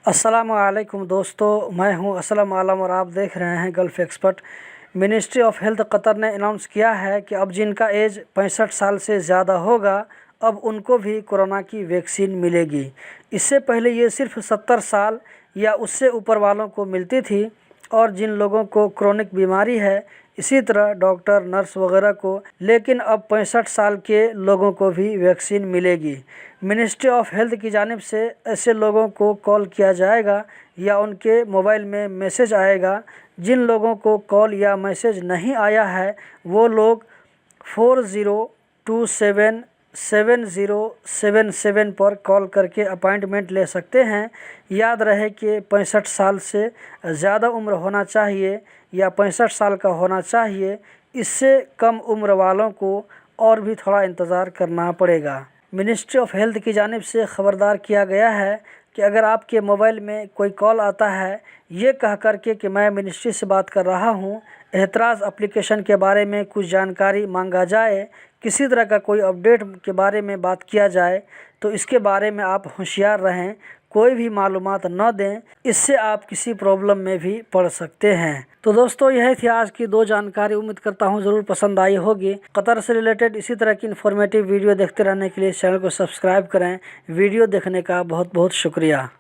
अस्सलाम वालेकुम दोस्तों, मैं हूं असलम आलम और आप देख रहे हैं gulf expert. Ministry of health Qatar ने अनाउंस किया है कि अब जिनका एज 65 साल से ज़्यादा होगा अब उनको भी कोरोना की वैक्सीन मिलेगी। इससे पहले ये सिर्फ 70 साल या उससे ऊपर वालों को मिलती थी और जिन लोगों को क्रोनिक बीमारी है, इसी तरह डॉक्टर, नर्स वगैरह को, लेकिन अब 65 साल के लोगों को भी वैक्सीन मिलेगी। मिनिस्ट्री ऑफ हेल्थ की जानिब से ऐसे लोगों को कॉल किया जाएगा या उनके मोबाइल में मैसेज आएगा। जिन लोगों को कॉल या मैसेज नहीं आया है वो लोग 40277077 पर कॉल करके अपॉइंटमेंट ले सकते हैं। याद रहे कि 65 साल से ज़्यादा उम्र होना चाहिए या 65 साल का होना चाहिए। इससे कम उम्र वालों को और भी थोड़ा इंतज़ार करना पड़ेगा। मिनिस्ट्री ऑफ हेल्थ की जानिब से ख़बरदार किया गया है कि अगर आपके मोबाइल में कोई कॉल आता है ये कह कर के कि मैं मिनिस्ट्री से बात कर रहा हूँ, एहतराज़ एप्लीकेशन के बारे में कुछ जानकारी मांगा जाए, किसी तरह का कोई अपडेट के बारे में बात किया जाए तो इसके बारे में आप होशियार रहें, कोई भी मालूमात न दें, इससे आप किसी प्रॉब्लम में भी पड़ सकते हैं। तो दोस्तों, यही थी आज की 2 जानकारी। उम्मीद करता हूँ ज़रूर पसंद आई होगी। कतर से रिलेटेड इसी तरह की इन्फॉर्मेटिव वीडियो देखते रहने के लिए चैनल को सब्सक्राइब करें। वीडियो देखने का बहुत बहुत शुक्रिया।